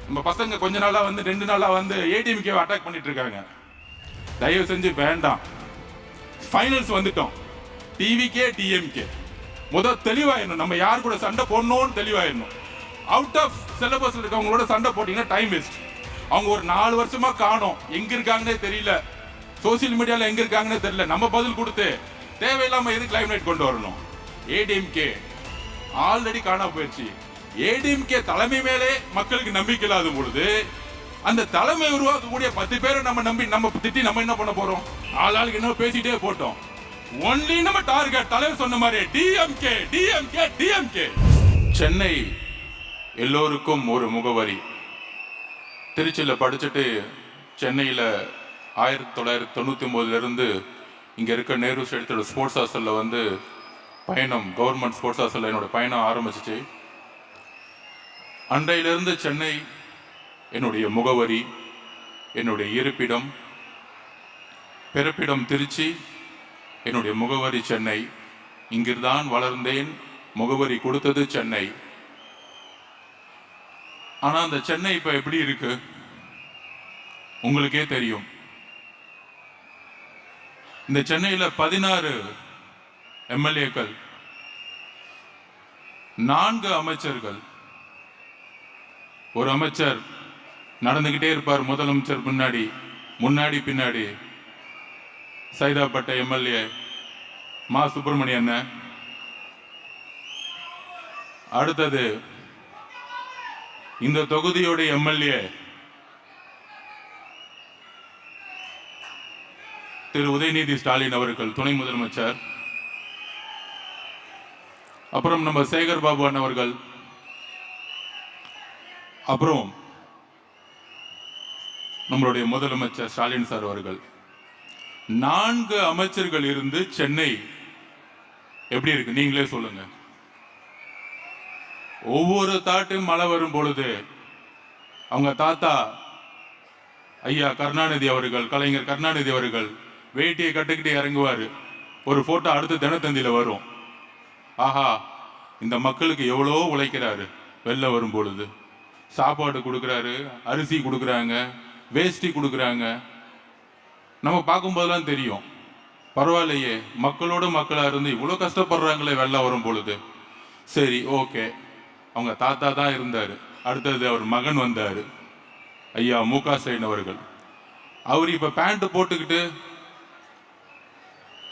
நம்ம பசங்க கொஞ்ச நாளா வந்து 2 நாளா வந்து ஏடிஎம்கே அட்டாக் பண்ணிட்டு இருக்காங்க. தயவு செஞ்சு வேண்டாம். ஃபைனல்ஸ் வந்துட்டோம். டிவிகே டிஎம்கே தெளிவாயிடணும். நம்ம யார் கூட சண்டை போடணும்னு தெளிவாயிடணும். அவுட் ஆஃப் சிலபஸ் இருக்கவங்களோட சண்டை போட்டீங்கன்னா டைம் வேஸ்ட். அவங்க ஒரு 4 வருஷமா காணோம், எங்க இருக்காங்கன்னே தெரியல, சோசியல் மீடியால எங்க இருக்காங்கன்னே தெரியல. நம்ம பதில் கொடுத்து தேவையில்லாம எது கிளைமேட் கொண்டு வரணும்? ஏடிஎம்கே ஆல்ரெடி காணா போயிடுச்சு. ஏடிஎம்கே தலைமை மேலே மக்களுக்கு நம்பிக்கை இல்லாத பொழுது அந்த தலைமை உருவாக்கக்கூடிய 10 பேரை நம்ம நம்பி நம்ம திட்டி நம்ம என்ன பண்ண போறோம்? ஆளாளுக்கு என்ன பேசிட்டே போட்டோம். ஒன்லி நம்ம டார்கெட் தலைவர் சொன்ன மாதிரி டிஎம்கே டிஎம்கே டிஎம்கே. சென்னை எல்லோருக்கும் ஒரு முகவரி. திருச்சியில படிச்சுட்டு சென்னையில 1999 இருந்து இங்க இருக்க நேரு ஸ்டேடியத்தோட ஸ்போர்ட்ஸ் ஹாஸ்டல்ல வந்து பயணம், கவர்மெண்ட் ஸ்போர்ட்ஸ் ஹாஸ்டல்ல என்னோட பயணம் ஆரம்பிச்சிச்சு. அன்றையிலிருந்து சென்னை என்னுடைய முகவரி, என்னுடைய இருப்பிடம். பிறப்பிடம் திருச்சி, என்னுடைய முகவரி சென்னை. இங்கிருந்தான் வளர்ந்தேன், முகவரி கொடுத்தது சென்னை. ஆனா அந்த சென்னை இப்ப எப்படி இருக்கு உங்களுக்கே தெரியும். இந்த சென்னையில 16 எம்எல்ஏக்கள், 4 அமைச்சர்கள். ஒரு அமைச்சர் நடந்துகிட்டே இருப்பார், முதலமைச்சர் முன்னாடி பின்னாடி. சைதாப்பேட்டை எம்எல்ஏ மா சுப்பிரமணியன். அடுத்தது இந்த தொகுதியோட எம்எல்ஏ திரு உதயநிதி ஸ்டாலின் அவர்கள், துணை முதலமைச்சர். அப்புறம் நம்ம சேகர் பாபு அவர்கள். அப்புறம் நம்மளுடைய முதலமைச்சர் ஸ்டாலின் சார் அவர்கள். 4 அமைச்சர்கள் இருந்து சென்னை எப்படி இருக்கு நீங்களே சொல்லுங்க. ஒவ்வொரு தாட்டும் மழை வரும் பொழுது அவங்க தாத்தா ஐயா கருணாநிதி அவர்கள், கலைஞர் கருணாநிதி அவர்கள் வேட்டியை கட்டுக்கிட்டே இறங்குவாரு. ஒரு போட்டோ அடுத்து தினத்தந்தியில வரும். ஆஹா, இந்த மக்களுக்கு எவ்வளோ உழைக்கிறாரு. வெள்ளம் வரும் பொழுது சாப்பாடு கொடுக்குறாரு, அரிசி கொடுக்குறாங்க, வேஷ்டி கொடுக்குறாங்க. நம்ம பார்க்கும்போதெல்லாம் தெரியும், பரவாயில்லையே மக்களோட மக்களாக இருந்து இவ்வளோ கஷ்டப்படுறாங்களே வெள்ளம் வரும் பொழுது. சரி, ஓகே, அவங்க தாத்தா தான் இருந்தார். அடுத்தது அவர் மகன் வந்தார், ஐயா மு.க. ஸ்டாலின் அவர்கள். அவர் இப்போ பேண்ட் போட்டுக்கிட்டு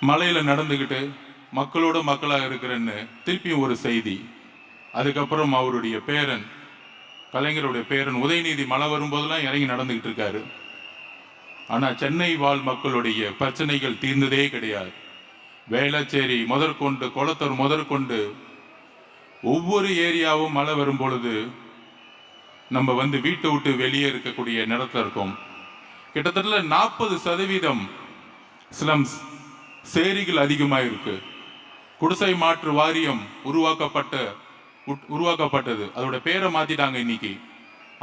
மலையில் நடந்துக்கிட்டு மக்களோட மக்களாக இருக்கிறேன்னு திருப்பியும் ஒரு செய்தி. அதுக்கப்புறம் அவருடைய பேரன், கலைஞருடைய பேரன் உதயநிதி மழை வரும்போதெல்லாம் இறங்கி நடந்துகிட்டு இருக்காரு. ஆனால் சென்னை வாழ் மக்களுடைய பிரச்சனைகள் தீர்ந்ததே கிடையாது. வேளச்சேரி முதற்கொண்டு, கொளத்தூர் முதற்கொண்டு ஒவ்வொரு ஏரியாவும் மழை வரும் பொழுது நம்ம வந்து வீட்டை விட்டு வெளியே இருக்கக்கூடிய நிலத்தில் இருக்கோம். கிட்டத்தட்ட 40% ஸ்லம்ஸ், சேரிகள் அதிகமாக இருக்கு. குடிசை மாற்று வாரியம் உருவாக்கப்பட்டது. அதோட பேரை மாத்திட்டாங்க இன்னைக்கு.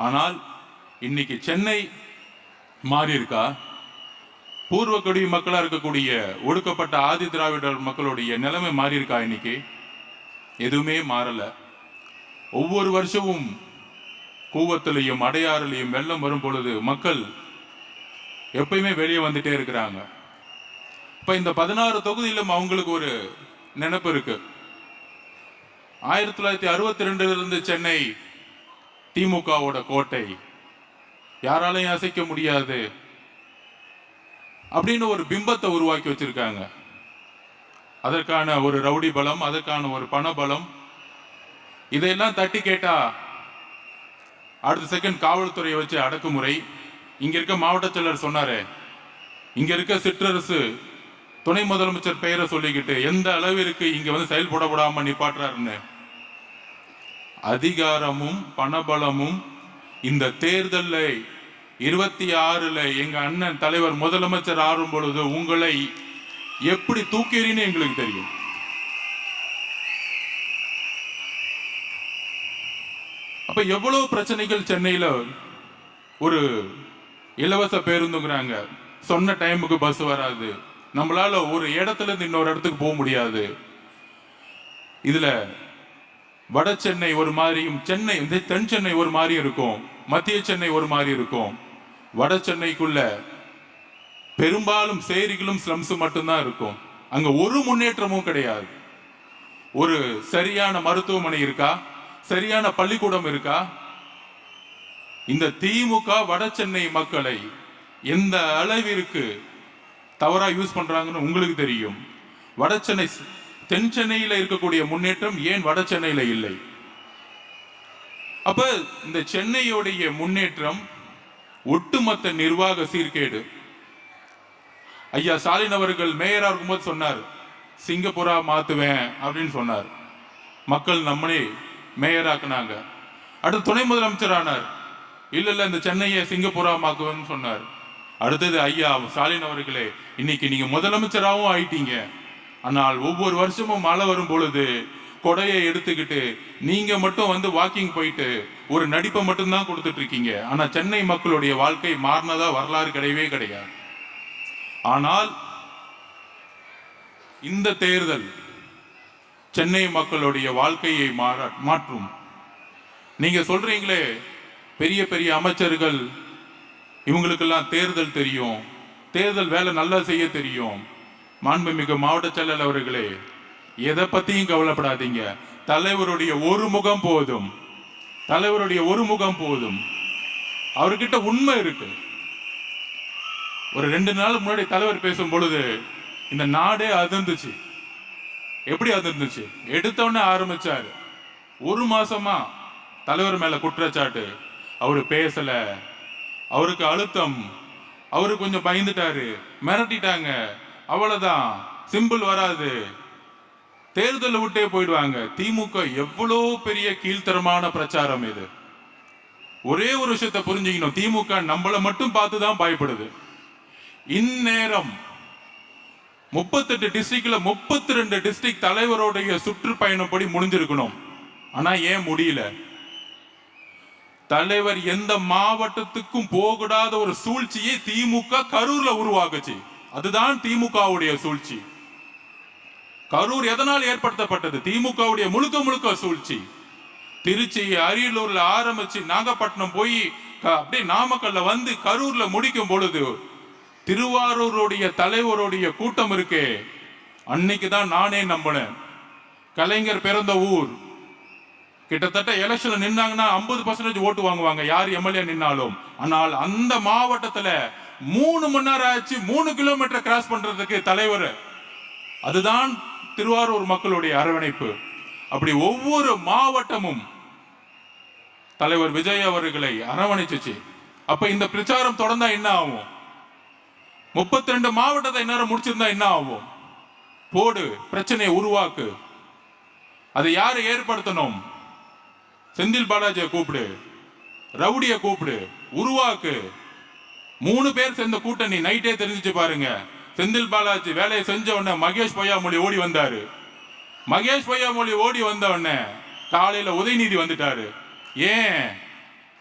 ஆனால் இன்னைக்கு சென்னை மாறி இருக்கா? பூர்வக்குடி மக்களா இருக்கக்கூடிய ஒடுக்கப்பட்ட ஆதி திராவிடர் மக்களுடைய நிலைமை மாறி இருக்கா? இன்னைக்கு எதுவுமே மாறல. ஒவ்வொரு வருஷமும் கூவத்திலையும் அடையாறுலையும் வெள்ளம் வரும் பொழுது மக்கள் எப்பயுமே வெளியே வந்துட்டே இருக்கிறாங்க. இப்ப இந்த 16 தொகுதியிலும் அவங்களுக்கு ஒரு நினைப்பு இருக்கு. 1962 இருந்து சென்னை திமுகவோட கோட்டை, யாராலையும் அசைக்க முடியாது அப்படின்னு ஒரு பிம்பத்தை உருவாக்கி வச்சிருக்காங்க. அதற்கான ஒரு ரவுடி பலம், அதற்கான ஒரு பண பலம், இதையெல்லாம் தட்டி கேட்டா அடுத்த செகண்ட் காவல்துறையை வச்சு அடக்குமுறை. இங்க இருக்க மாவட்ட செயலர் சொன்னாரு, இங்க இருக்க சிற்றரசு துணை முதலமைச்சர் பெயரை சொல்லிக்கிட்டு எந்த அளவிற்கு இங்க வந்து செயல்பட விடாம நிப்பாட்டுறாருன்னு. அதிகாரமும் பணபலமும் இந்த தேர்தல்ல 26 எங்க அண்ணன் தலைவர் முதலமைச்சர் ஆறும் பொழுது உங்களை எப்படி தூக்கிறீன்னு எங்களுக்கு தெரியும். அப்ப எவ்வளவு பிரச்சனைகள் சென்னையில. ஒரு இலவச பேருந்துங்கிறாங்க, சொன்ன டைமுக்கு பஸ் வராது, நம்மளால ஒரு இடத்துல இருந்து இன்னொரு இடத்துக்கு போக முடியாது. இதுல வட சென்னை ஒரு மாதிரியும், சென்னை தென் சென்னை ஒரு மாதிரி இருக்கும். மத்திய சென்னை ஒரு மாதிரி இருக்கும். வட சென்னைக்குள்ள பெரும்பாலும் சேரிகளும் ஸ்லம்ஸ் மட்டும்தான் இருக்கும். அங்க ஒரு முன்னேற்றமும் கிடையாது. ஒரு சரியான மருத்துவமனை இருக்கா? சரியான பள்ளிக்கூடம் இருக்கா? இந்த திமுக வட சென்னை மக்களை எந்த அளவிற்கு தவறா யூஸ் பண்றாங்கன்னு உங்களுக்கு தெரியும். வட சென்னை தென் சென்னையில இருக்கக்கூடிய முன்னேற்றம் ஏன் வட சென்னையில இல்லை? அப்ப இந்த சென்னையுடைய முன்னேற்றம் ஒட்டுமொத்த நிர்வாக சீர்கேடு. ஐயா ஸ்டாலின் அவர்கள் மேயரா இருக்கும்போது சொன்னார், சிங்கப்பூரா மாத்துவேன் அப்படின்னு சொன்னார். மக்கள் நம்மளே மேயராக்குனாங்க. அடுத்து துணை முதலமைச்சர் ஆனார். இல்ல இந்த சென்னையை சிங்கப்பூரா மாக்குவேன்னு சொன்னார். அடுத்தது ஐயா ஸ்டாலின் அவர்களே, இன்னைக்கு நீங்க முதலமைச்சராகவும் ஆயிட்டீங்க. ஆனால் ஒவ்வொரு வருஷமும் மழை வரும் பொழுது கொடையை எடுத்துக்கிட்டு நீங்க மட்டும் வந்து வாக்கிங் போயிட்டு ஒரு நடிப்பை மட்டும்தான் கொடுத்துட்டு இருக்கீங்க. ஆனா சென்னை மக்களுடைய வாழ்க்கை மாறினதா வரலாறு கிடையவே கிடையாது. ஆனால் இந்த தேர்தல் சென்னை மக்களுடைய வாழ்க்கையை மாற்றும். நீங்க சொல்றீங்களே பெரிய பெரிய அமைச்சர்கள் இவங்களுக்கெல்லாம் தேர்தல் தெரியும், தேர்தல் வேலை நல்லா செய்ய தெரியும். மாண்புமிகு மாவட்ட செயலர் அவர்களே, எதை பத்தியும் கவலைப்படாதீங்க. தலைவருடைய ஒரு முகம் போதும், தலைவருடைய ஒரு முகம் போதும். அவர்கிட்ட உண்மை இருக்கு. ஒரு 2 நாள் முன்னாடி தலைவர் பேசும் பொழுது இந்த நாடே அதிர்ந்துச்சு. எப்படி அதிர்ந்துச்சு? எடுத்தோடனே ஆரம்பிச்சாரு. 1 மாசமா தலைவர் மேல குற்றச்சாட்டு. அவரு பேசல, அவருக்கு அழுத்தம், அவரு கொஞ்சம் பயந்துட்டாரு, மிரட்டிட்டாங்க, அவ்வளவுதான், சிம்பிள் வராது, தேர்தல் விட்டே போயிடுவாங்க. திமுக எவ்வளவு பெரிய கீழ்த்தரமான பிரச்சாரம் இது. ஒரே ஒரு விஷயத்தை புரிஞ்சுக்கணும், திமுக நம்மளை மட்டும் பார்த்துதான் பயப்படுது. இந்நேரம் 38 டிஸ்ட்ரிக்ட்ல 32 டிஸ்ட்ரிக்ட் தலைவருடைய சுற்றுப்பயணம் படி முடிஞ்சிருக்கணும். ஆனா ஏன் முடியல? தலைவர் எந்த மாவட்டத்துக்கும் போகக்கூடாத ஒரு சூழ்ச்சியை திமுக கரூர்ல உருவாக்குச்சு. அதுதான் திமுகவுடைய சூழ்ச்சி. கரூர் எதனால் ஏற்படுத்தப்பட்டது? திமுகவுடைய முழுக்க முழுக்க சூழ்ச்சி. திருச்சி அரியலூர்ல ஆரம்பிச்சு நாகப்பட்டினம் போய் அப்படியே நாமக்கல்ல வந்து கரூர்ல முடிக்கும் பொழுது திருவாரூருடைய தலைவருடைய கூட்டம் இருக்கே, அன்னைக்குதான் நானே நம்பினேன். கலைஞர் பிறந்த ஊர். கிட்டத்தட்ட எலெக்ஷன்ல நின்னாங்கன்னா 50% ஓட்டு வாங்குவாங்க யார் எம்எல்ஏ நின்னாலும். ஆனால் அந்த மாவட்டத்துல 3 மணி நேரம் ஆச்சு 3 கிலோமீட்டர் கிராஸ் பண்றதுக்கு தலைவர். அதுதான் திருவாரூர் மக்களுடைய அரவணைப்பு. அப்படி ஒவ்வொரு மாவட்டமும் தலைவர் விஜய் அவர்களை அரவணைச்சு. அப்ப இந்த பிரச்சாரம் தொடர்ந்தா என்ன ஆகும்? 32 மாவட்டத்தை நேரம் முடிச்சிருந்தா என்ன ஆகும்? போடு, பிரச்சனையை உருவாக்கு. அதை யாரு ஏற்படுத்தணும்? செந்தில் பாலாஜியை கூப்பிடு, ரவுடியை கூப்பிடு, உருவாக்கு. 3 பேர் சேர்ந்த கூட்டணி. நைட்டே தெரிஞ்சிச்சு பாருங்க. செந்தில் பாலாஜி வேலையை செஞ்ச உடனே மகேஷ் பொய்யாமொழி ஓடி வந்தாரு. மகேஷ் பொய்யாமொழி ஓடி வந்த உடனே காலையில உதயநிதி வந்துட்டாரு. ஏன்?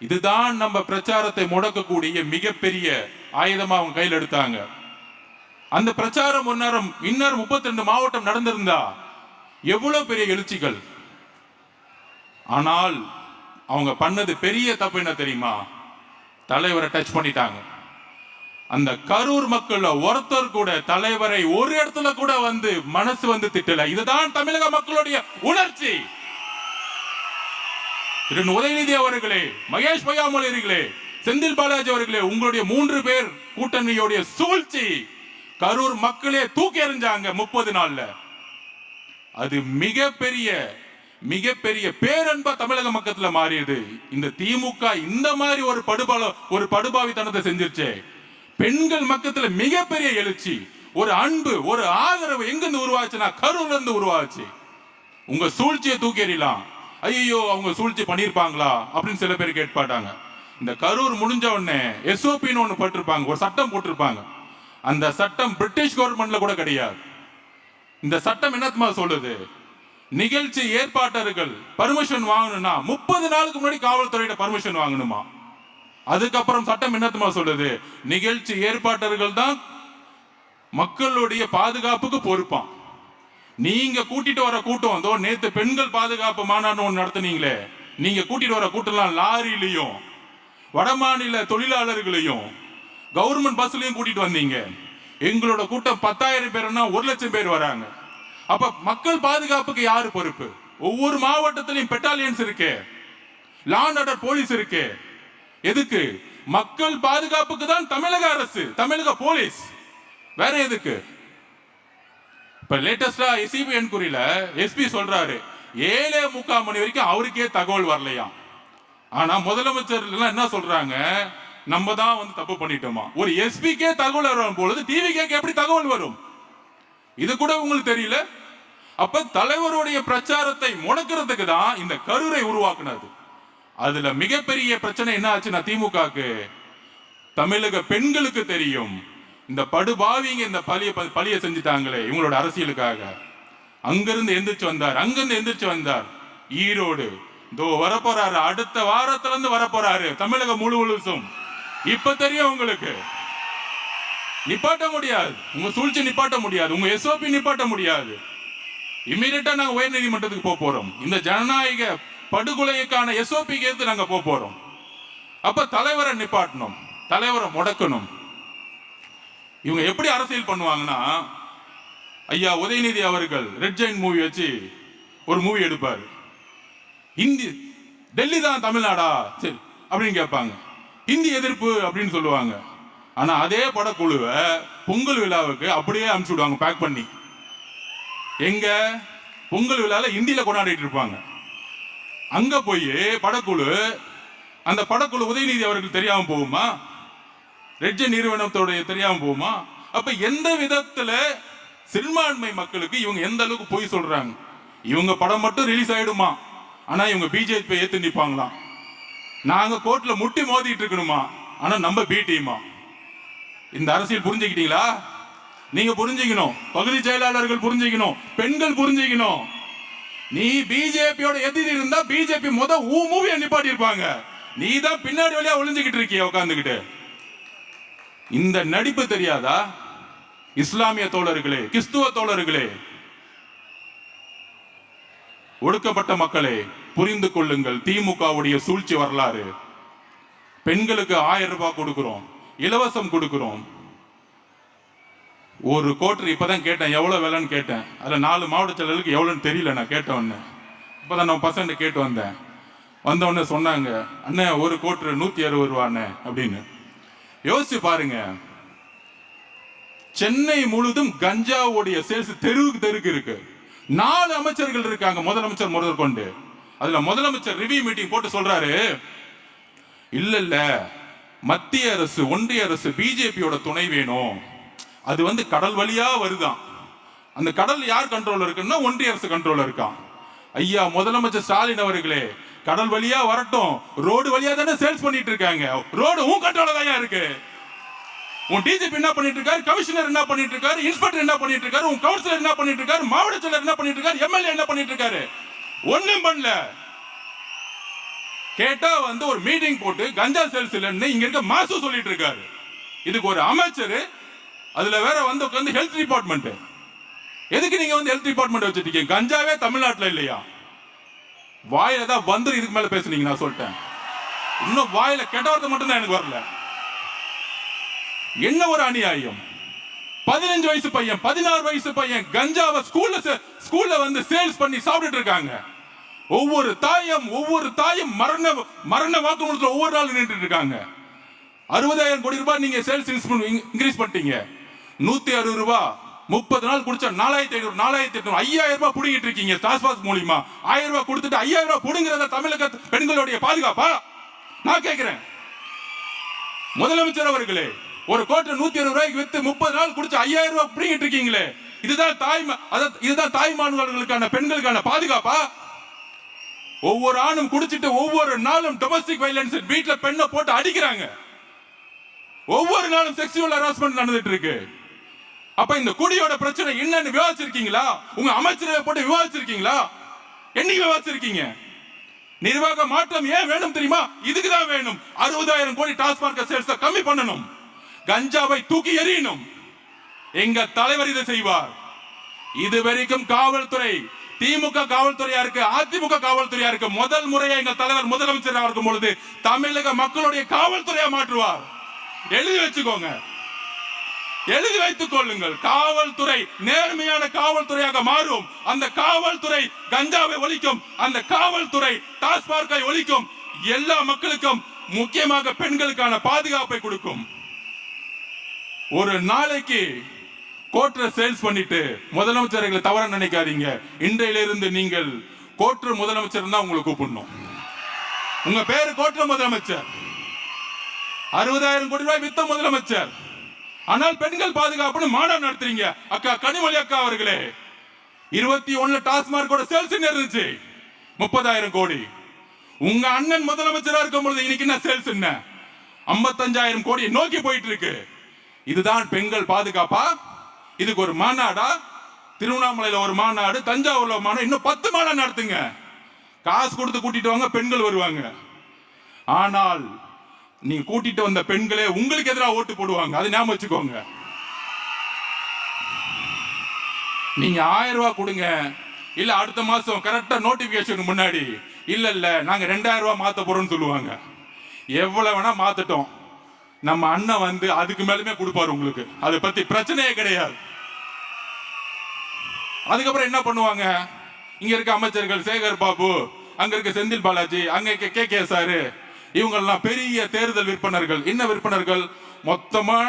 இதுதான் நம்ம பிரச்சாரத்தை முடக்கக்கூடிய மிகப்பெரிய ஆயுதமா அவங்க கையில் எடுத்தாங்க. அந்த பிரச்சாரம் இன்னும் 32 மாவட்டம் நடந்திருந்தா எவ்வளவு பெரிய எழுச்சிகள். ஆனால் அவங்க பண்ணது பெரிய தப்பு என்ன தெரியுமா? தலைவரை டச் பண்ணிட்டாங்க. அந்த கரூர் மக்கள் ஒருத்தர் கூட தலைவரை ஒரு இடத்துல கூட வந்து மனசு வந்து திட்டல. இதுதான் தமிழக மக்களுடைய உணர்ச்சி. உதயநிதி அவர்களே, மகேஷ் பொய்யாமொழி அவர்களே, செந்தில் பாலாஜி அவர்களே, உங்களுடைய 3 பேர் கூட்டணியோடைய சூழ்ச்சி கரூர் மக்களே தூக்கி எறிஞ்சாங்க 30 நாள்ல. அது மிகப்பெரிய பேரன்பா தமிழக மக்கத்துல மாறியது. இந்த திமுக இந்த மாதிரி ஒரு படுபாவித்தனத்தை செஞ்சிருச்சே. பெண்கள் மக்கத்துல மிகப்பெரிய எழுச்சி, ஒரு அன்பு, ஒரு ஆதரவு எங்கிருந்து உருவாச்சுன்னா கரூர்ல இருந்து உருவாச்சு. உங்க சூழ்ச்சியை தூக்கி எறியலாம். ஐயோ அவங்க சூழ்ச்சி பண்ணிருப்பாங்களா அப்படின்னு சில பேர் கேட்பாட்டாங்க. இந்த கரூர் முடிஞ்ச உடனே எஸ்ஓபின்னு ஒண்ணு போட்டிருப்பாங்க, ஒரு சட்டம் போட்டிருப்பாங்க. அந்த சட்டம் பிரிட்டிஷ் கவர்மெண்ட்ல கூட கிடையாது. இந்த சட்டம் என்னத்துமா சொல்லுது? நிகழ்ச்சி ஏற்பாட்டர்கள் பர்மிஷன் வாங்கணும்னா 30 நாளுக்கு முன்னாடி காவல்துறையிட பர்மிஷன் வாங்கணுமா? அதுக்கப்புறம் சட்டம் என்னத்துமா சொல்லுது? நிகழ்ச்சி ஏற்பாட்டர்கள் தான் மக்களுடைய பாதுகாப்புக்கு பொறுப்பான். நீங்க கூட்டிட்டு வர கூட்டம், நேத்து பெண்கள் பாதுகாப்பு மாநாடு ஒன்று நடத்துனீங்களே, நீங்க கூட்டிட்டு வர கூட்டம் லாரியிலையும் வடமாநில தொழிலாளர்களையும் கவர்மெண்ட் பஸ்லயும் கூட்டிட்டு வந்தீங்க. எங்களோட கூட்டம் 10,000 பேர்னா 1,00,000 பேர் வராங்க. அப்ப மக்கள் பாதுகாப்புக்கு யாரு பொறுப்பு? ஒவ்வொரு மாவட்டத்திலையும் பெட்டாலியன்ஸ் இருக்கு, லா அண்ட் ஆர்டர் போலீஸ் இருக்கு. எதுக்கு? மக்கள் பாதுகாப்புக்கு தான் தமிழக அரசு, தமிழக போலீஸ். வேற எதுக்கு? இப்ப லேட்டஸ்டா எஸ்சிபி என்கொயரியில எஸ்பி சொல்றாரு 7:45 மணி வரைக்கும் அவருக்கே தகவல் வரலையா. ஆனா முதலமைச்சர் என்ன சொல்றாங்க, நம்ம தான் வந்து தப்பு பண்ணிட்டோமா. ஒரு எஸ்பிக்கே தகவல் வரும் பொழுது டிவிக்கே எப்படி தகவல் வரும்? இது கூட உங்களுக்கு தெரியல. அப்ப தலைவருடைய பிரச்சாரத்தை முடக்கிறதுக்கு தான் இந்த கரூரை உருவாக்குனது. அதுல மிகப்பெரிய பிரச்சனை என்ன ஆச்சுன்னா, திமுகக்கு தமிழக பெண்களுக்கு தெரியும் இந்த படுபாவிங்க இந்த பழிய செஞ்சுட்டாங்களே இவங்களோட அரசியலுக்காக. அங்கிருந்து எந்திரிச்சு வந்தார் ஈரோடு. இதோ வரப்போறாரு, அடுத்த வாரத்துல இருந்து வரப்போறாரு தமிழகம் முழுவதும். இப்ப தெரியும் உங்களுக்கு. நிப்பாட்ட முடியாது, உங்க சூழ்ச்சி நிப்பாட்ட முடியாது, உங்க எஸ்ஓபி நிப்பாட்ட முடியாது. இம்மீடியட்டா நாங்க உயர் நீதிமன்றத்துக்கு போறோம். இந்த ஜனநாயக படுகொலைக்கான எஸ்ஓபி கேட்டு நாங்க போறோம். அப்ப தலைவரை நிப்பாட்டணும், தலைவரை முடக்கணும். இவங்க எப்படி அரசியல் பண்ணுவாங்கன்னா, ஐயா உதயநிதி அவர்கள் ரெட் ஜெயின் மூவி வச்சு ஒரு மூவி எடுப்பாரு. ஹிந்தி டெல்லி தான் தமிழ்நாடா சரி அப்படின்னு கேட்பாங்க, ஹிந்தி எதிர்ப்பு அப்படின்னு சொல்லுவாங்க. ஆனா அதே படக்குழுவை பொங்கல் விழாவுக்கு அப்படியே அனுப்பிச்சு விடுவாங்க பேக் பண்ணி. எங்க பொங்கல் விழால ஹிந்தியில கொண்டாடிட்டு இருப்பாங்க. அங்க போய் படக்குழு, அந்த படக்குழு உதயநிதி அவர்கள் தெரியாம போகுமா? ரெட் ஜெயின் நிறுவனத்தோட தெரியாம போகுமா? அப்ப எந்த விதத்துல சிறுபான்மை மக்களுக்கு இவங்க எந்த அளவுக்கு போய் சொல்றாங்க? இவங்க படம் மட்டும் ரிலீஸ் ஆயிடுமா, ஆனா இவங்க பிஜேபி ஏத்து நிப்பாங்களாம். நாங்க கோர்ட்ல முட்டி மோதிட்டு இருக்கணுமா, ஆனா நம்ம பி டீமா. இந்த அரசியல் புரிஞ்சுக்கிட்டீங்களா? நீங்க புரிஞ்சுக்கணும், பகுதி செயலாளர்கள் புரிஞ்சுக்கணும், பெண்கள் புரிஞ்சுக்கணும். நீ பிஜேபியோட எதிரி இருந்தா பிஜேபி மூவியை நிப்பாட்டி இருப்பாங்க. நீ தான் பின்னாடி வழியா ஒளிஞ்சுக்கிட்டு இருக்கிய உட்கார்ந்துகிட்டு. இந்த நடிப்பு தெரியாதா? இஸ்லாமிய தோழர்களே, கிறிஸ்துவ தோழர்களே, ஒடுக்கப்பட்ட மக்களே புரிந்து கொள்ளுங்கள் திமுகவுடைய சூழ்ச்சி வரலாறு. பெண்களுக்கு 1000 ரூபாய் கொடுக்கிறோம், இலவசம் கொடுக்கிறோம். ஒரு கோட்டர் இப்பதான் கேட்டேன், எவ்வளவு விலைன்னு கேட்டேன். அதுல 4 மாவட்ட செயலர்களுக்கு எவ்வளவுன்னு தெரியல. நான் கேட்டவொன்னு இப்பதான் நம்ம பசங்க கேட்டு வந்தவொடனே சொன்னாங்க, அண்ணன் ஒரு கோட்டர் 160 ரூபாண்ணே அப்படின்னு. யோசிச்சு பாருங்க, சென்னை முழுதும் கஞ்சாவுடைய சேல்ஸ் தெருக்கு இருக்கு. 4 அமைச்சர்கள் இருக்காங்க, முதலமைச்சர் முதல் கொண்டு. அதுல முதலமைச்சர் ரிவ்யூ மீட்டிங் போட்டு சொல்றாரு, இல்ல மத்திய அரசு ஒன்றிய அரசு பிஜேபியோட துணை வேணும். அது வந்து கடல் வழியா வருதான். அந்த கடல் யார் கண்ட்ரோல் இருக்குன்னா ஒன்றிய அரசு கண்ட்ரோல் இருக்கான். ஐயா முதலமைச்சர் ஸ்டாலின் அவர்களே, கடல் வழியா வரட்டும், ரோடு வழியா தானே சேல்ஸ் பண்ணிட்டு இருக்காங்க. ரோடு உன் கண்ட்ரோல தான் இருக்கு. உன் டிஜிபி என்ன பண்ணிட்டு இருக்காரு, கமிஷனர் என்ன பண்ணிட்டு இருக்காரு, இன்ஸ்பெக்டர் என்ன பண்ணிட்டு இருக்காரு, உன் கவுன்சிலர் என்ன பண்ணிட்டு இருக்காரு, மாவட்ட செயலர் என்ன பண்ணிட்டு இருக்காரு, எம்எல்ஏ என்ன பண்ணிட்டு இருக்காரு? ஒண்ணும் பண்ணல. கேட்டா வந்து ஒரு மீட்டிங் போட்டு கஞ்சா சேல்ஸ் இல்லைன்னு இங்க இருக்க மாசு சொல்லிட்டு இருக்காரு. இதுக்கு ஒரு அமைச்சர், அதுல வேற வந்து உட்கார்ந்து ஹெல்த் டிபார்ட்மெண்ட். எதுக்கு நீங்க வந்து ஹெல்த் டிபார்ட்மெண்ட் வச்சிருக்கீங்க? கஞ்சாவே தமிழ்நாட்டுல இல்லையா? வாயில தான் வந்து இதுக்கு மேல பேசுனீங்க. நான் சொல்லிட்டேன், இன்னும் வாயில கெட்ட வார்த்தை மட்டும் தான் எனக்கு வரல. என்ன ஒரு அநியாயம்! 15 வயசு பையன், 16 வயசு பையன் கஞ்சாவை ஸ்கூல்ல வந்து சேல்ஸ் பண்ணி சாப்பிட்டுட்டு இருக்காங்க. ஒவ்வொரு தாயும் மரண வாக்குமூலத்தில் ஒவ்வொரு நாள் நின்றுட்டு இருக்காங்க. 60,000 கோடி ரூபாய் நீங்க சேல்ஸ் இன்க்ரீஸ் பண்ணிட்டீங்க. 160 ரூபாய் 30 நாள் குடிச்சா 4,500 4,800 5,000 ரூபாய் புடுங்கிட்டு இருக்கீங்க. டாஸ்மாக் மூலியமா 1000 ரூபாய் கொடுத்துட்டு 5,000 ரூபாய் புடுங்கிறத தமிழக பெண்களுடைய பாதுகாப்பா? நான் கேட்கிறேன். முதலமைச்சர் அவர்களே, ஒரு கோட்டை 120 ரூபாய்க்கு வித்து 30 நாள் குடிச்சு 5,000 ரூபாய் புடுங்கிட்டு இருக்கீங்களே, இதுதான் தாய்மார்களுக்கான பெண்களுக்கான பாதுகாப்பா? ஒவ்வொரு ஆணும் குடிச்சிட்டு ஒவ்வொரு நாளும் டொமஸ்டிக் வயலன்ஸ், வீட்டுல பெண்ணை போட்டு அடிக்கிறாங்க. ஒவ்வொரு நாளும் செக்ஸுவல் ஹராஸ்மெண்ட் நடந்துட்டு இருக்கு. அப்ப இந்த குடியோட பிரச்சனை என்னன்னு விவாதிச்சிருக்கீங்களா? உங்க அமைச்சரவை போட்டு விவாதிச்சிருக்கீங்களா? என்னைக்கு விவாதிச்சிருக்கீங்க? நிர்வாக மாற்றம் ஏன் வேணும் தெரியுமா? இதுக்குதான் வேணும். 60,000 கோடி டாஸ்மாக் சேல்ஸ் கம்மி பண்ணணும், கஞ்சாவை தூக்கி எறியணும். எங்க தலைவர் இதை செய்வார். இதுவரைக்கும் காவல்துறை திமுக காவல்துறையா இருக்கு, அதிமுக காவல்துறையா இருக்கு. முதல் முறையா எங்கள் தலைவர் முதலமைச்சராக இருக்கும் பொழுது தமிழக மக்களுடைய காவல்துறையா மாற்றுவார். எழுதி வச்சுக்கோங்க, எழுதி வைத்துக் கொள்ளுங்கள். காவல்துறை நேர்மையான காவல்துறையாக மாறும். அந்த காவல்துறை கஞ்சாவை ஒழிக்கும், அந்த காவல்துறை டாஸ்மார்க்கை ஒழிக்கும். எல்லா மக்களுக்கும், முக்கியமாக பெண்களுக்கான பாதுகாப்பை கொடுக்கும். ஒரு நாளைக்கு கோட்ர சேல்ஸ் பண்ணிட்டு முதலமைச்சர்களை தவற நினைக்காதீங்க. இன்றையிலிருந்து நீங்கள் கோட்ர முதலமைச்சர் தான் உங்களை கூப்பிடணும். உங்க பேரு கோட்ர முதலமைச்சர், 60,000 கோடி ரூபாய் வித்த முதலமைச்சர். ஆனால் பெண்கள் பாதுகாப்புன்னு மாநாடு நடத்துறீங்க. அக்கா கனிமொழி அக்கா அவர்களே, 21 டாஸ்மார்க்கோட சேல்ஸ் இருந்துச்சு 30,000 கோடி. உங்க அண்ணன் முதலமைச்சரா இருக்கும் பொழுது இன்னைக்கு என்ன சேல்ஸ் என்ன 55,000 கோடி நோக்கி போயிட்டு இருக்கு. இதுதான் பெண்கள் பாதுகாப்பா? இதுக்கு ஒரு மாநாடா? திருவண்ணாமலையில ஒரு மாநாடு, தஞ்சாவூர்ல மாநாடு, இன்னும் 10 மாநாடு நடத்துங்க. காசு கொடுத்து கூட்டிட்டு வாங்க, பெண்கள் வருவாங்க. ஆனால் நீங்க கூட்டிட்டு வந்த பெண்களே உங்களுக்கு எதிராக ஓட்டு போடுவாங்க. அது ஞாபகம் வச்சுக்கோங்க. நீங்க 1000 ரூபாய் கொடுங்க, இல்ல அடுத்த மாசம் கரெக்டா நோட்டிபிகேஷன் முன்னாடி இல்ல நாங்க 2000 ரூபாய் மாத்த போறோம்னு சொல்லுவாங்க. எவ்வளவு வேணா மாத்தட்டும், நம்ம அண்ணன் வந்து அதுக்கு மேலுமே கொடுப்பாரு உங்களுக்கு. அதை பத்தி பிரச்சனையே கிடையாது. அதுக்கப்புறம் என்ன பண்ணுவாங்க? இங்க இருக்க அமைச்சர்கள் சேகர் பாபு, அங்க இருக்க செந்தில் பாலாஜி, அங்க இருக்க கே சாரு, இவங்கெல்லாம் பெரிய தேர்தல் விற்பனர்கள். என்ன விற்பனர்கள்? மொத்தமா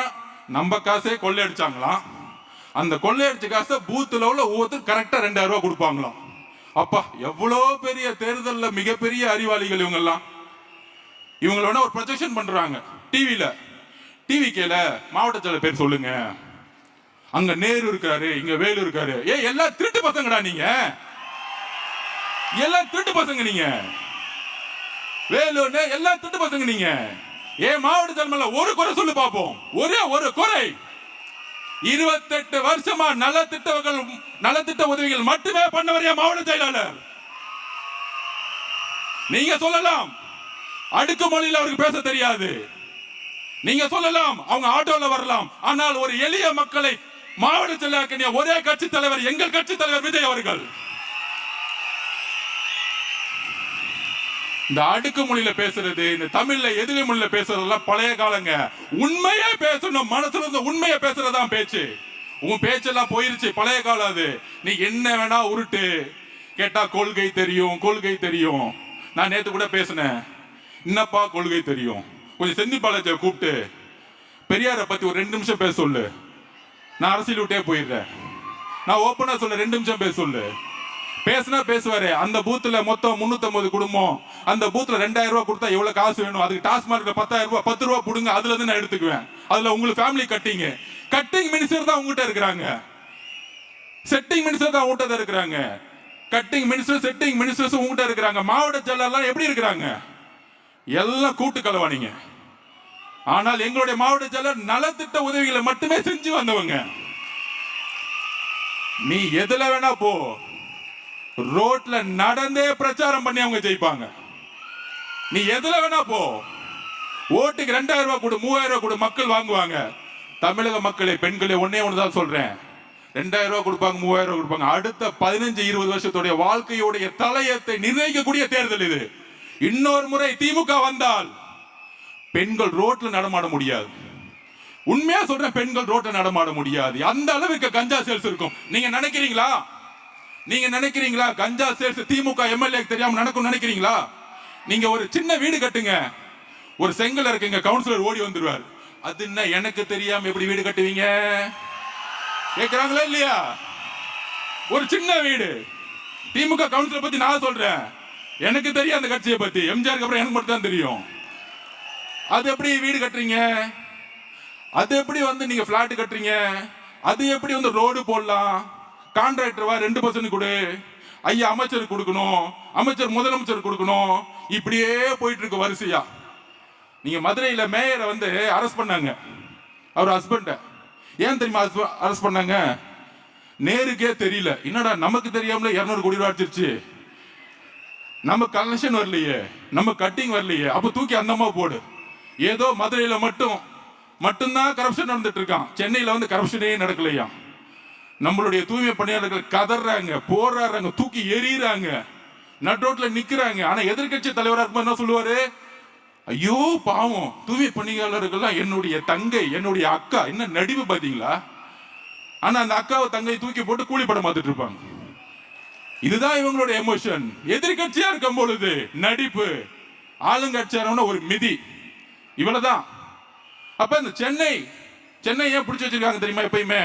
நம்ம காசே கொள்ளையடிச்சாங்களாம். அந்த கொள்ளையடிச்ச காசை பூத்துல உள்ள ஒவ்வொருத்தரும் கரெக்டா 2000 ரூபாய் கொடுப்பாங்களாம். அப்பா, எவ்வளோ பெரிய தேர்தலில் மிகப்பெரிய அறிவாளிகள் இவங்கெல்லாம். இவங்களோட ஒரு ப்ரொஜெக்ஷன் பண்றாங்க டிவில. டிவிக்கேல மாவட்ட செயலர் பேர் சொல்லுங்க, அங்க நேரு இருக்காரு, இங்க வேலு இருக்காரு. எல்லாம் திருட்டு பசங்கடா நீங்க, எல்லாம் திருட்டு பசங்க நீங்க. வேலு எல்லாம் திருட்டு பசங்க நீங்க. மாவட்ட செயலர் ஒரு குறை சொல்லு பாப்போம், ஒரே ஒரு குறை. 28 வருஷமா நலத்திட்ட உதவிகள் மட்டுமே பண்ணவர் மாவட்ட செயலாளர். நீங்க சொல்லலாம் அடுக்குமொழியில் அவருக்கு பேச தெரியாது, நீங்க சொல்லலாம் அவங்க ஆட்டோல வரலாம். ஆனால் ஒரு எளிய மக்களை மாவட்ட செயலாளர் ஒரே கட்சி தலைவர், எங்கள் கட்சி தலைவர் விஜய் அவர்கள். இந்த அடுக்கு மொழியில பேசுறது, இந்த தமிழ்ல எதிரி மொழியில பேசுறதெல்லாம் பழைய காலங்க. உண்மையே பேசணும், மனசுல இருந்து உண்மையை பேசுறதுதான் பேச்சு. உன் பேச்செல்லாம் போயிருச்சு, பழைய காலம் அது. நீ என்ன வேணா உருட்டு, கேட்டா கொள்கை தெரியும், கொள்கை தெரியும். நான் நேத்து கூட பேசினேன், என்னப்பா கொள்கை தெரியும்? கொஞ்சம் செந்தில் பாலாஜியை கூப்பிட்டு பெரியாரை பத்தி ஒரு 2 நிமிஷம் பேச சொல்லு. நான் அரசியல் விட்டே போயிடுறேன். நான் ஓப்பனா சொல்ல 2 நிமிஷம் பேச சொல்லு. பேசினா பேசுவாரு. அந்த பூத்துல மொத்தம் 350 குடும்பம். அந்த பூத்துல 2000 ரூபாய் கொடுத்தா எவ்வளவு காசு வேணும்? அதுக்கு டாஸ்மார்க்ல 10,000 ரூபாய், 10 ரூபாய் புடுங்க, அதுல இருந்து நான் எடுத்துக்குவேன். அதுல உங்களுக்கு ஃபேமிலி கட்டிங் மினிஸ்டர் தான் உங்ககிட்ட இருக்கிறாங்க, செட்டிங் மினிஸ்டர் தான் உங்ககிட்ட இருக்கிறாங்க. கட்டிங் மினிஸ்டர், செட்டிங் மினிஸ்டர்ஸ் உங்ககிட்ட இருக்கிறாங்க. மாவட்ட செயலாளர் எப்படி இருக்கிறாங்க? எல்லாம் கூட்டு கலவானீங்க. ஆனால் எங்களுடைய மாவட்ட செயலர் நலத்திட்ட உதவிகளை மட்டுமே செஞ்சு வந்தவங்க. நீ எதுல வேணா போ, ரோட்ல நடந்தே பிரச்சாரம் பண்ணி அவங்க ஜெயிப்பாங்க. நீ எதுல வேணா போ, ஓட்டுக்கு 2000 ரூபாய் கொடு, 3000 ரூபாய் கொடு, மக்கள் வாங்குவாங்க. தமிழக மக்களை, பெண்களை ஒன்னே ஒண்ணுதான் சொல்றேன், 2000 ரூபாய் கொடுப்பாங்க, 3000 ரூபாய் கொடுப்பாங்க. அடுத்த 15-20 வருஷத்துடைய வாழ்க்கையுடைய தலையத்தை நிர்ணயிக்கக்கூடிய தேர்தல் இது. இன்னொரு முறை திமுக வந்தால் பெண்கள் ரோட்ல நடமாட முடியாது. உண்மையா சொல்றேன், பெண்கள் ரோட்ல நடமாட முடியாது. அந்த அளவுக்கு கஞ்சா சேல்ஸ் இருக்கும். நீங்க நினைக்கிறீங்களா? நீங்க நினைக்கிறீங்களா கஞ்சா சேல்ஸ் திமுக எம்எல்ஏ தெரியாம நடக்கும் நினைக்கிறீங்களா? நீங்க ஒரு சின்ன வீடு கட்டுங்க, ஒரு செங்கல் இருக்குங்க, கவுன்சிலர் ஓடி வந்துருவார். அது என்ன எனக்கு தெரியாம எப்படி வீடு கட்டுவீங்க கேக்குறாங்களா இல்லையா? ஒரு சின்ன வீடு. திமுக கவுன்சிலர் பத்தி நான் சொல்றேன், எனக்கு தெரியும் அந்த கட்சியை பத்தி. எம்ஜிஆருக்கு அப்புறம் எனக்கு மட்டும் தான் தெரியும். அது எப்படி வீடு கட்டுறீங்க? அது எப்படி நீங்க பிளாட் கட்டுறீங்க? அது எப்படி ரோடு போடலாம்? கான்ட்ராக்டர் 2% கொடு, ஐயா அமைச்சர் கொடுக்கணும், அமைச்சர் முதலமைச்சர் கொடுக்கணும். இப்படியே போயிட்டு இருக்கு வரிசையா. நீங்க மதுரையில மேயரை அரெஸ்ட் பண்ணாங்க, அவர் ஹஸ்பண்ட. ஏன் தெரியுமா அரெஸ்ட் பண்ணாங்க? நேருக்கே தெரியல. என்னடா நமக்கு தெரியாமல 200 கோடி ரூபாய் அடிச்சிருச்சு, நம்ம கலெக்ஷன் வரலையே, நம்ம கட்டிங் வரலையே, அப்ப தூக்கி அந்தமா போடு. ஏதோ மதுரையில மட்டும்தான் கரப்ஷன் நடந்துட்டு இருக்கான், சென்னையில கரப்ஷனே நடக்கலையா. நம்மளுடைய தூய்மை பணியாளர்கள் கதறாங்க, போராடுறாங்க, தூக்கி எறிகிறாங்க, நட்ரோட்ல நிக்கிறாங்க. ஆனா எதிர்கட்சி தலைவராக இருக்கும் என்ன சொல்லுவாரு? ஐயோ பாவம், தூய்மை பணியாளர்கள்லாம் என்னுடைய தங்கை, என்னுடைய அக்கா. என்ன நடிவு பாத்தீங்களா? ஆனா அந்த அக்காவை தங்கை தூக்கி போட்டு கூலி படம் பார்த்துட்டு இருப்பாங்க. இதுதான் இவங்களுடைய எமோஷன். எதிர்கட்சியா இருக்கும் பொழுது நடிப்பு, ஆளுங்கட்சியான ஒரு மிதி, இவ்வளவுதான். அப்ப இந்த சென்னை ஏன் பிடிச்சி வச்சிருக்காங்க தெரியுமா? எப்பயுமே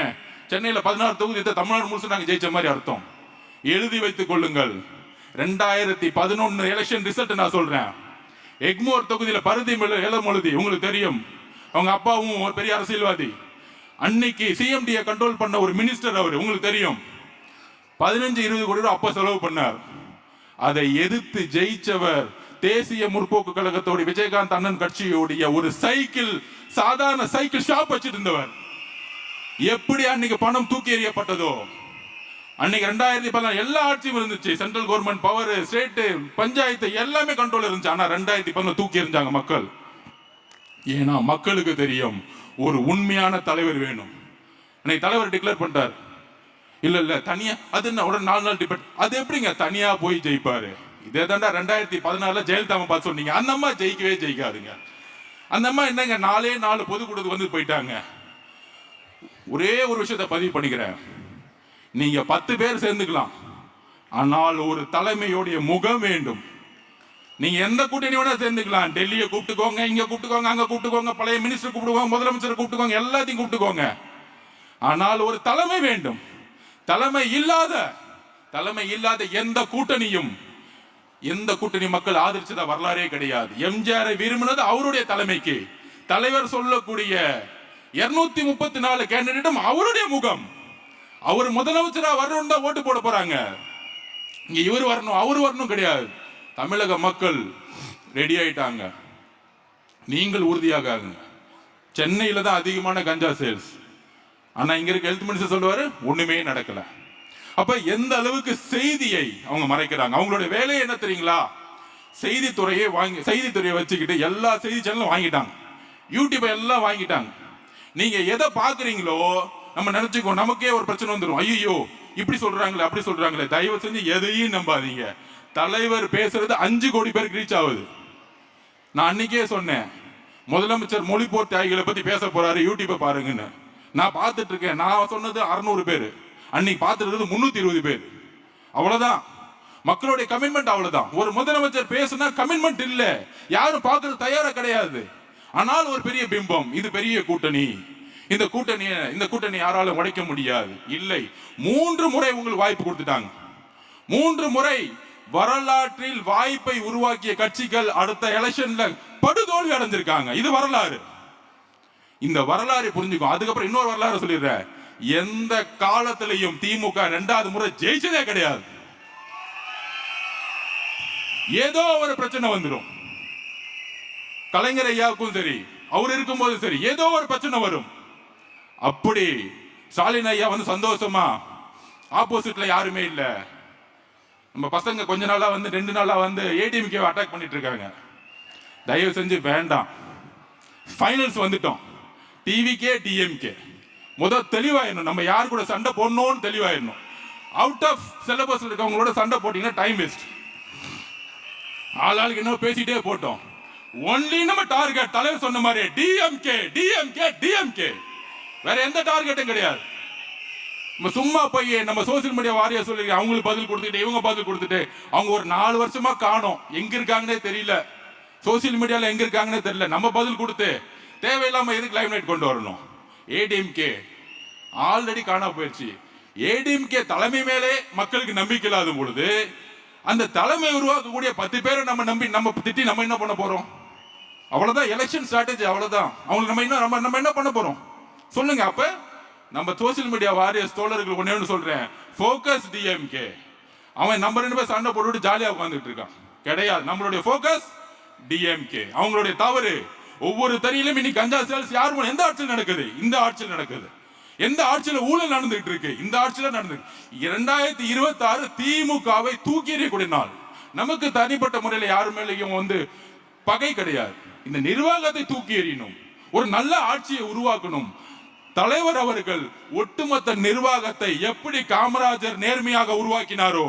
சென்னையில 16 தொகுதி தமிழ்நாடு முழுசு நாங்க ஜெயிச்ச மாதிரி அர்த்தம். எழுதி வைத்துக் கொள்ளுங்கள். 2011 எலெக்ஷன் ரிசல்ட் நான் சொல்றேன். எக்மோர் தொகுதியில பருதி எழுதி உங்களுக்கு தெரியும். அவங்க அப்பாவும் ஒரு பெரிய அரசியல்வாதி. அன்னைக்கு சிஎம்டியை கண்ட்ரோல் பண்ண ஒரு மினிஸ்டர் அவர், உங்களுக்கு தெரியும். 15-20 கோடி ரூபாய் அப்பா செலவு பண்ணார். அதை எதிர்த்து ஜெயிச்சவர் தேசிய முற்போக்கு கழகத்தோட விஜயகாந்த் அண்ணன் கட்சியோடைய ஒரு சைக்கிள், சாதாரண சைக்கிள் ஷாப் வச்சிட்டு இருந்தவர். எப்படி அன்னைக்கு பணம் தூக்கி எறியப்பட்டதோ, அன்னைக்கு 2014 எல்லா ஆட்சியும் இருந்துச்சு. Central government power, state, panchayat எல்லாமே கண்ட்ரோல் இருந்துச்சு. ஆனா 2014 தூக்கி எறிஞ்சாங்க மக்கள். ஏன்னா மக்களுக்கு தெரியும் ஒரு உண்மையான தலைவர் வேணும். இன்னைக்கு தலைவர் டிக்ளேர் பண்ணிட்டார். இல்ல தனியா அது என்ன உடனே 4 நாள் டிபேட். அது எப்படிங்க தனியா போய் ஜெயிப்பாரு? இதே தாண்டா 2014 ஜெயலலிதா பார்த்து சொன்னீங்க. அந்த அம்மா ஜெயிக்கவே ஜெயிக்காதுங்க. அந்த அம்மா என்னங்க 4 பொதுக்கூட்டத்துக்கு வந்து போயிட்டாங்க. ஒரே ஒரு விஷயத்தை பதிவு பண்ணிக்கிறேன். நீங்க 10 பேர் சேர்ந்துக்கலாம், ஆனால் ஒரு தலைமையோடைய முகம் வேண்டும். நீங்க எந்த கூட்டணி வேணா சேர்ந்துக்கலாம். டெல்லியை கூப்பிட்டுக்கோங்க, இங்க கூப்பிட்டுக்கோங்க, அங்க கூப்பிட்டுக்கோங்க, பழைய மினிஸ்டர் கூப்பிட்டுக்கோங்க, முதலமைச்சர் கூப்பிட்டுக்கோங்க, எல்லாத்தையும் கூப்பிட்டுக்கோங்க. ஆனால் ஒரு தலைமை வேண்டும். தலைமை இல்லாத எந்த கூட்டணி மக்கள் ஆதரிச்சத வரலாறே கிடையாது. எம்ஜிஆரை விரும்பினது அவருடைய தலைமைக்கு. தலைவர் சொல்லக்கூடிய 234 கேண்டிடேட்டும் அவருடைய முகம். அவர் முதலமைச்சரா வரணும் தான் ஓட்டு போட போறாங்க. இங்க இவர் வரணும் அவர் வரணும் கிடையாது. தமிழக மக்கள் ரெடி ஆயிட்டாங்க. நீங்கள் உறுதியாக ஆகுங்க. சென்னையில தான் அதிகமான கஞ்சா சேல்ஸ். ஆனா இங்க இருக்க ஹெல்த் மினிஸ்டர் சொல்லுவாரு ஒண்ணுமே நடக்கல. அப்ப எந்த அளவுக்கு செய்தியை அவங்க மறைக்கிறாங்க. அவங்களுடைய வேலையை என்ன தெரியுங்களா? செய்தித்துறையை வச்சுக்கிட்டு எல்லா செய்தி சேனலும் வாங்கிட்டாங்க, யூடியூப் எல்லாம் வாங்கிட்டாங்க. நீங்க எதை பாக்குறீங்களோ நம்ம நினைச்சுக்கோ, நமக்கே ஒரு பிரச்சனை வந்துடும். ஐயோ இப்படி சொல்றாங்களே அப்படி சொல்றாங்களே. தயவு செஞ்சு எதையும் நம்பாதீங்க. தலைவர் பேசுறது 5 கோடி பேருக்கு ரீச் ஆகுது. நான் அன்னைக்கே சொன்னேன், முதலமைச்சர் மொழிபோர் தியாகிகளை பத்தி பேச போறாரு, யூடியூப்பை பாருங்கன்னு. நான் பார்த்துட்டு இருக்கேன். நான் சொன்னது 600 பேர், அன்னைக்கு பார்த்துட்டு 320 பேர். அவ்வளவுதான். மக்களுடைய கமிட்மெண்ட் அவ்வளவுதான். ஒரு முதலமைச்சர் பேசுனா கமிட்மெண்ட் இல்ல, யாரும் பார்க்கறது தயாரா கிடையாது. ஆனால் ஒரு பெரிய பிம்பம், இது பெரிய கூட்டணி, இந்த கூட்டணி யாராலும் உடைக்க முடியாது. இல்லை, 3 முறை உங்களுக்கு வாய்ப்பு கொடுத்துட்டாங்க. 3 முறை வரலாற்றில் வாய்ப்பை உருவாக்கிய கட்சிகள் அடுத்த எலெக்ஷன்ல படுதோல்வி அடைஞ்சிருக்காங்க. இது வரலாறு. இந்த வரலாறு புரிஞ்சுக்கும். அதுக்கப்புறம் இன்னொரு வரலாறு சொல்லிடுறேன். எந்த காலத்திலையும் திமுக 2வது முறை ஜெயிச்சதே கிடையாது. ஏதோ ஒரு பிரச்சனை வந்துடும். கலைஞர் ஐயாவுக்கும் சரி, அவர் இருக்கும்போது சரி, ஏதோ ஒரு பிரச்சனை வரும். அப்படி ஸ்டாலின் ஐயா வந்து சந்தோஷமா, ஆப்போசிட்ல யாருமே இல்ல, நம்ம பசங்க கொஞ்ச நாளா 2 நாளா ஏடிஎம்கே அட்டாக் பண்ணிட்டு இருக்காங்க. தயவு செஞ்சு வேண்டாம். ஃபைனல்ஸ் வந்துட்டோம். டிவிகே டிஎம்கே முதல் தெளிவாயிடணும். நம்ம யார் கூட சண்டை போடணும்னு தெளிவாயிடணும். அவுட் ஆஃப் சிலபஸ் இருக்கவங்களோட சண்டை போட்டீங்கன்னா டைம் வேஸ்ட். ஆளாளுக்கு என்ன பேசிட்டே போட்டோம். ஒன்லி நம்ம டார்கெட் தலைவர் சொன்ன மாதிரி டிஎம்கே டிஎம்கே டிஎம்கே, வேற எந்த டார்கெட்டும் கிடையாது. நம்ம சும்மா போய் நம்ம சோசியல் மீடியா வாரியா சொல்லி அவங்களுக்கு பதில் கொடுத்துட்டு இவங்க பதில் கொடுத்துட்டு அவங்க ஒரு 4 வருஷமா காணோம், எங்க இருக்காங்கன்னே தெரியல, சோசியல் மீடியால எங்க இருக்காங்கன்னே தெரியல. நம்ம பதில் கொடுத்து தேவையில்லாம எதுக்கு லைவ் நைட் கொண்டு வரணும்? ஏடிஎம்கே ஆல்ரெடி காணா போயிடுச்சு. ஏடிஎம்கே தலைமை மேலே மக்களுக்கு நம்பிக்கை இல்லாத பொழுது அந்த தலைமை உருவாக்கக்கூடிய 10 பேரை நம்ம நம்பி நம்ம திட்டி நம்ம என்ன பண்ண போறோம்? அவ்வளவுதான் எலெக்ஷன் ஸ்ட்ராட்டஜி, அவ்வளவுதான். அவங்க நம்ம என்ன பண்ண போறோம் சொல்லுங்க. அப்ப நம்ம சோசியல் மீடியா வாரியர்ஸ் தோழர்கள் ஒண்ணு சொல்றேன், ஃபோக்கஸ் டிஎம்கே. அவன் நம்ம 2 பேர் சண்டை போட்டுட்டு ஜாலியா உட்கார்ந்துட்டு இருக்கான். கிடையாது, நம்மளுடைய ஃபோக்கஸ் டிஎம்கே. அவங்களுடைய தவறு ஒவ்வொரு தறியிலும் இன்னைக்கு கஞ்சா சேல்ஸ் யார் எந்த ஆட்சியில் நடக்குது? இந்த ஆட்சியில் நடக்குது. எந்த ஆட்சியில ஊழல் நடந்துகிட்டு இருக்கு? இந்த ஆட்சியில நடந்து 2026 திமுகவை தூக்கி எறியக்கூடிய நாள். நமக்கு தனிப்பட்ட முறையில் யாரு மேலேயும் பகை கிடையாது. இந்த நிர்வாகத்தை தூக்கி எறியணும், ஒரு நல்ல ஆட்சியை உருவாக்கணும். தலைவர் அவர்கள் ஒட்டுமொத்த நிர்வாகத்தை எப்படி காமராஜர் நேர்மையாக உருவாக்கினாரோ,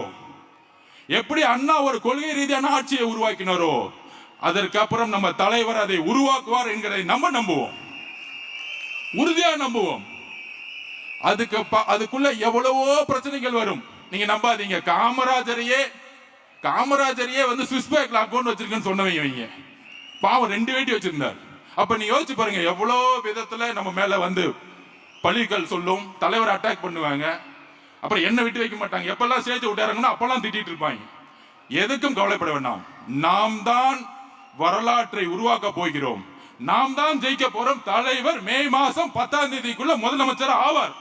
எப்படி அண்ணா ஒரு கொள்கை ரீதியான ஆட்சியை உருவாக்கினாரோ, அதற்கப்புறம் நம்ம தலைவர் அதை உருவாக்குவார் என்கிறதை நம்ம நம்புவோம், உறுதியா நம்புவோம். அதுக்குள்ள எவ்வளவோ பிரச்சனைகள் வரும். நீங்க நம்பாதீங்க. காமராஜரையே வந்து ஸ்விஸ் பேங்க்ல அக்கௌண்ட் வச்சிருக்கேன்னு சொன்னவங்க பாவம் 2 வேட்டி வச்சிருந்தார். அப்ப நீ யோசிச்சு பாருங்க, எவ்வளோ விதத்துல நம்ம மேல வந்து பழிகள் சொல்லும், தலைவர் அட்டாக் பண்ணுவாங்க. அப்புறம் என்ன விட்டு வைக்க மாட்டாங்க. எப்பெல்லாம் ஸ்டேஜ் விட்டாருங்கன்னா அப்பெல்லாம் திட்டிட்டு இருப்பாங்க. எதுக்கும் கவலைப்பட வேண்டாம். நாம் தான் வரலாற்றை உருவாக்க போகிறோம். நாம் தான் ஜெயிக்க போறோம். தலைவர் மே மாசம் 10ஆம் தேதிக்குள்ள முதலமைச்சர் ஆவார்.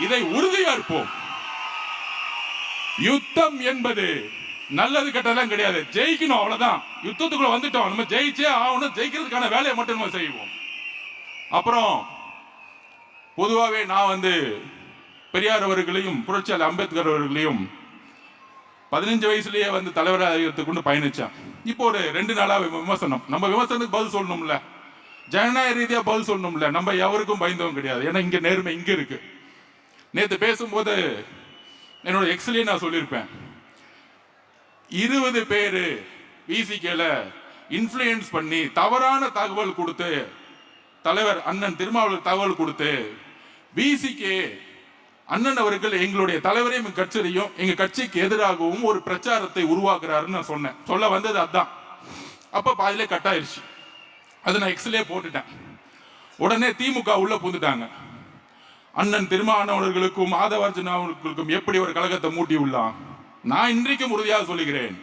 இதை உறுதியா இருப்போம். யுத்தம் என்பது நல்லது கெட்டதெல்லாம் கிடையாது. ஜெயிக்கணும், அவ்வளவுதான். யுத்தத்துக்குள்ள வந்துட்டோம், நம்ம ஜெயிச்சே ஆகணும். ஜெயிக்கிறதுக்கான வேலையை மட்டும் நம்ம செய்வோம். அப்புறம் பொதுவாகவே நான் வந்து பெரியார் அவர்களையும் புரட்சியாளர் அம்பேத்கர் அவர்களையும் 15 வயசுலயே வந்து தலைவராக கொண்டு பயணிச்சேன். இப்போ ஒரு 2 நாளா விமர்சனம். நம்ம விமர்சனத்துக்கு பதில் சொல்லணும்ல, ஜனநாயக ரீதியா பதில் சொல்லணும்ல. நம்ம எவருக்கும் பயந்தவங்க கிடையாது. ஏன்னா இங்க நேர்மை இங்க இருக்கு. நேற்று பேசும்போது என்னோட எக்ஸ்லயே நான் சொல்லியிருப்பேன், 20 பேரு விசிகேல இன்ஃப்ளூயன்ஸ் பண்ணி தவறான தகவல் கொடுத்து, தலைவர் அண்ணன் திருமாவளவன் தகவல் கொடுத்து, விசிகே அண்ணன் அவர்கள் எங்களுடைய தலைவரையும் கட்சியையும் எங்க கட்சிக்கு எதிராகவும் ஒரு பிரச்சாரத்தை உருவாக்குறாருன்னு நான் சொன்னேன். சொல்ல வந்தது அதான். அப்ப பாதிலே கட் ஆயிருச்சு. அது நான் எக்ஸ்லே போட்டுட்டேன். உடனே திமுக உள்ள புந்துட்டாங்க. அண்ணன் திருமாவளவர்களுக்கும் ஆதவர்ஜுனா அவர்களுக்கும் எப்படி ஒரு கழகத்தை மூட்டி உள்ளான். நான் இன்றைக்கும் உறுதியாக சொல்லுகிறேன்,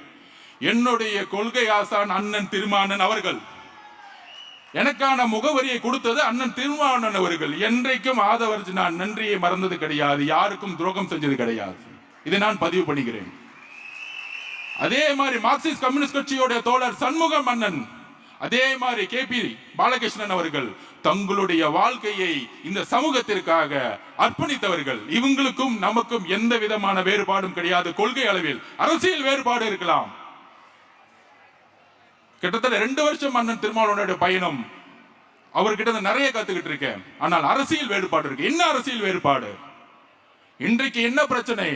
என்னுடைய கொள்கை ஆசான் அண்ணன் திருமாவளவன் அவர்கள். எனக்கான முகவரியை கொடுத்தது அண்ணன் திருமாவளவன் அவர்கள். என்றைக்கும் ஆதவர்ஜுனா நன்றியை மறந்தது கிடையாது, யாருக்கும் துரோகம் செஞ்சது கிடையாது. இதை நான் பதிவு பண்ணுகிறேன். அதே மாதிரி மார்க்சிஸ்ட் கம்யூனிஸ்ட் கட்சியோட தோழர் சண்முகம் அண்ணன், அதே மாதிரி KP பாலகிருஷ்ணன் அவர்கள் தங்களுடைய வாழ்க்கையை இந்த சமூகத்திற்காக அர்ப்பணித்தவர்கள். இவங்களுக்கும் நமக்கும் எந்த விதமான வேறுபாடும் கிடையாது. கொள்கை அளவில் அரசியல் வேறுபாடு இருக்கலாம். கிட்டத்தட்ட 2 வருஷம் அண்ணன் திருமாவளவனுடைய பயணம், அவர்கிட்ட நிறைய கத்துக்கிட்டு இருக்கேன். ஆனால் அரசியல் வேறுபாடு இருக்கு. என்ன அரசியல் வேறுபாடு? இன்றைக்கு என்ன பிரச்சனை?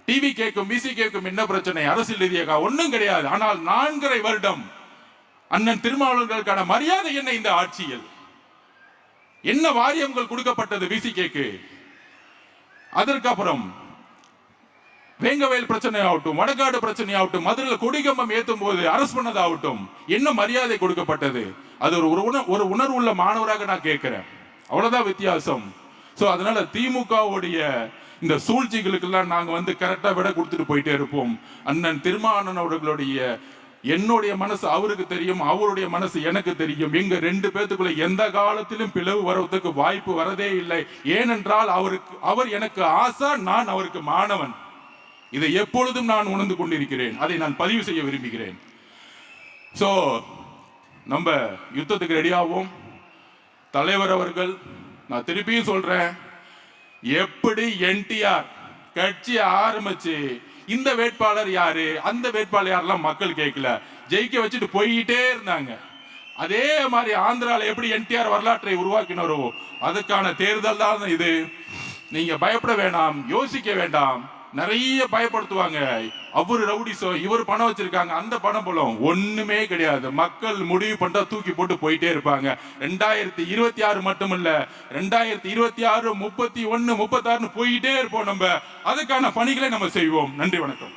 டிவி கேட்கும் பிசி கேட்கும் என்ன பிரச்சனை? அரசியல் ரீதியாக ஒன்றும் கிடையாது. ஆனால் 4.5 வருடம் அண்ணன் திருமாவளவர்களுக்கான மரியாதை என்ன? இந்த ஆட்சியில் என்ன வாரியங்கள் கொடுக்கப்பட்டது விசிகேக்கு? அதற்கப்புறம் வேங்கவேல் பிரச்சனை ஆகட்டும், வடகாடு பிரச்சனை ஆகட்டும், மதுரையில் கொடிகம்பம் ஏற்றும் போது அரசு பண்ணதாகட்டும், என்ன மரியாதை கொடுக்கப்பட்டது? அது ஒரு உணர்வு உள்ள மாணவராக நான் கேட்கிறேன். அவ்வளவுதான் வித்தியாசம். சோ அதனால திமுகவுடைய இந்த சூழ்ச்சிகளுக்கெல்லாம் நாங்க வந்து கரெக்டா விட கொடுத்துட்டு போயிட்டே இருப்போம். அண்ணன் திருமாவளவன் அவர்களுடைய என்னுடைய மனசு அவருக்கு தெரியும், அவருடைய மனசு எனக்கு தெரியும். எங்க 2 பேத்துக்குள்ள எந்த காலத்திலும் பிளவு வருவதற்கு வாய்ப்பு வரதே இல்லை. ஏனென்றால் அவர் எனக்கு ஆசா, நான் அவருக்கு மாணவன். இதை எப்பொழுதும் நான் உணர்ந்து கொண்டிருக்கிறேன். அதை நான் பதிவு செய்ய விரும்புகிறேன். சோ நம்ம யுத்தத்துக்கு ரெடியாவோம். தலைவர் அவர்கள், நான் திருப்பியும் சொல்றேன், எப்படி என்டிஆர் கட்சி ஆரம்பிச்சு இந்த வேட்பாளர் யாரு, அந்த வேட்பாளர் யாரெல்லாம் மக்கள் கேட்கல, ஜெயிக்க வச்சுட்டு போயிட்டே இருந்தாங்க. அதே மாதிரி ஆந்திரால எப்படி என்டிஆர் வரலாற்றை உருவாக்கினாரோ அதுக்கான தேர்தல் தான் இது. நீங்க பயப்பட வேண்டாம், யோசிக்க வேண்டாம். நிறைய பயப்படுத்துவாங்க. அவரு ரவுடிசோ, இவர் பணம் வச்சிருக்காங்க, அந்த பணம் போலும் ஒண்ணுமே கிடையாது. மக்கள் முடிவு பண்ணா தூக்கி போட்டு போயிட்டே இருப்பாங்க. 2026 மட்டுமல்ல, 2026, 31, 36 போயிட்டே இருப்போம். நம்ம அதுக்கான பணிகளை நம்ம செய்வோம். நன்றி, வணக்கம்.